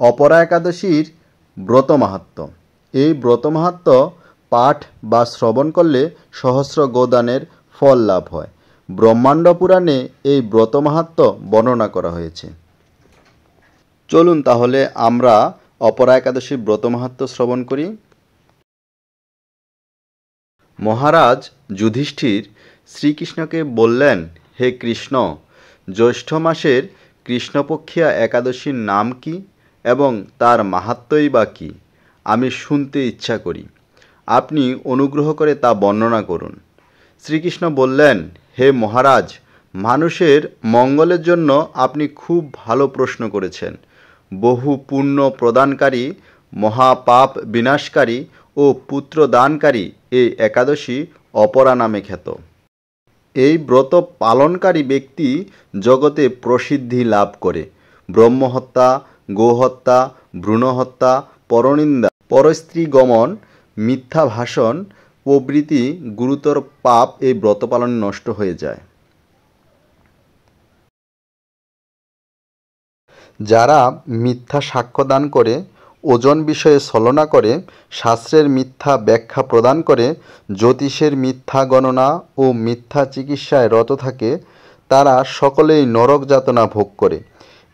অপরা একাদশীর ব্রত মাহাত্ম্য। এই ব্রত মাহাত্ম্য পাঠ বা শ্রবণ করলে সহস্র গোদানের ফল লাভ হয়। ব্রহ্মাণ্ড পুরাণে এই ব্রত মাহাত্ম্য বর্ণনা করা হয়েছে। চলুন তাহলে আমরা অপরা একাদশীর ব্রত মাহাত্ম্য শ্রবণ করি। মহারাজ যুধিষ্ঠির শ্রীকৃষ্ণকে বললেন, হে কৃষ্ণ, জ্যৈষ্ঠ মাসের কৃষ্ণপক্ষিয়া একাদশীর নাম কি এবং তার মাহাত্ম্যই বা কী? আমি শুনতে ইচ্ছা করি। আপনি অনুগ্রহ করে তা বর্ণনা করুন। শ্রীকৃষ্ণ বললেন, হে মহারাজ, মানুষের মঙ্গলের জন্য আপনি খুব ভালো প্রশ্ন করেছেন। বহু পুণ্য প্রদানকারী, মহাপাপ বিনাশকারী ও পুত্র দানকারী এই একাদশী অপরা নামে খ্যাত। এই ব্রত পালনকারী ব্যক্তি জগতে প্রসিদ্ধি লাভ করে। ব্রহ্মহত্যা, গোহত্যা, ভ্রূণহত্যা, পরনিন্দা, পরস্ত্রী গমন, মিথ্যা ভাষণ প্রভৃতি গুরুতর পাপ এই ব্রত পালনে নষ্ট হয়ে যায়। যারা মিথ্যা সাক্ষ্য দান করে, ওজন বিষয়ে ছলনা করে, শাস্ত্রের মিথ্যা ব্যাখ্যা প্রদান করে, জ্যোতিষের মিথ্যা গণনা ও মিথ্যা চিকিৎসায় রত থাকে, তারা সকলেই নরক যাতনা ভোগ করে।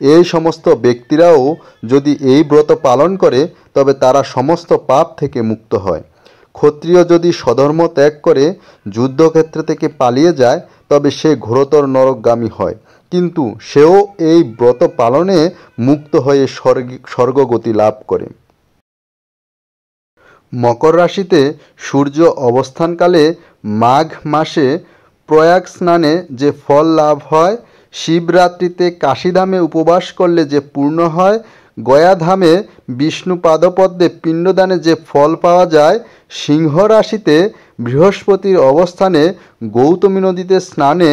এই সমস্ত ব্যক্তিরাও যদি এই ব্রত পালন করে তবে তারা সমস্ত পাপ থেকে মুক্ত হয়। ক্ষত্রিয় যদি স্বধর্ম ত্যাগ করে যুদ্ধক্ষেত্র থেকে পালিয়ে যায় তবে সে ঘোরতর নরকগামী হয়, কিন্তু সেও এই ব্রত পালনে মুক্ত হয়ে স্বর্গগতি লাভ করে। মকর রাশিতে সূর্য অবস্থানকালে মাঘ মাসে প্রয়াগ স্নানে যে ফল লাভ হয়, শিবরাত্রিতে কাশীধামে উপবাস করলে যে পূর্ণ হয়, গয়াধামে বিষ্ণু পাদপদ্মে পিণ্ডদানে যে ফল পাওয়া যায়, সিংহ রাশিতে বৃহস্পতির অবস্থানে গৌতমী নদীতে স্নানে,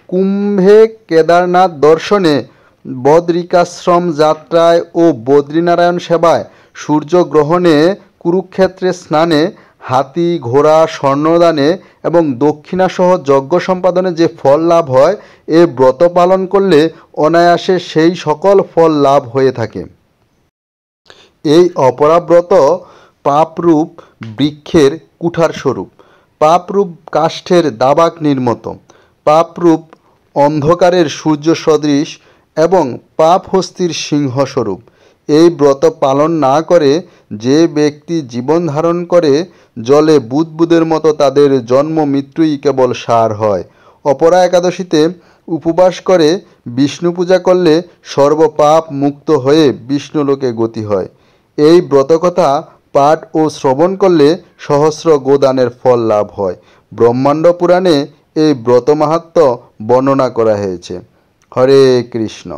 কুম্ভে কেদারনাথ দর্শনে, বদরিকাশ্রম যাত্রায় ও বদ্রীনারায়ণ সেবায়, সূর্যগ্রহণে, কুরুক্ষেত্রে স্নানে, হাতি ঘোড়া স্বর্ণদানে এবং দক্ষিণাসহ যজ্ঞ সম্পাদনে যে ফল লাভ হয়, এ ব্রত পালন করলে অনায়াসে সেই সকল ফল লাভ হয়ে থাকে। এই অপরাব্রত পাপরূপ বৃক্ষের কুঠার স্বরূপ, পাপরূপ কাষ্ঠের দাবাক নির্মত, পাপরূপ অন্ধকারের সূর্য সদৃশ এবং পাপ হস্তির সিংহস্বরূপ। এই ব্রত পালন না করে যে ব্যক্তি জীবন ধারণ করে, জলে বুদবুদের মতো তাদের জন্ম মৃত্যুই কেবল সার হয়। অপরা একাদশীতে উপবাস করে বিষ্ণু পূজা করলে সর্বপাপ মুক্ত হয়ে বিষ্ণুলোকে গতি হয়। এই ব্রতকথা পাঠ ও শ্রবণ করলে সহস্র গোদানের ফল লাভ হয়। ব্রহ্মাণ্ড পুরাণে এই ব্রত মাহাত্ম্য বর্ণনা করা হয়েছে। হরে কৃষ্ণ।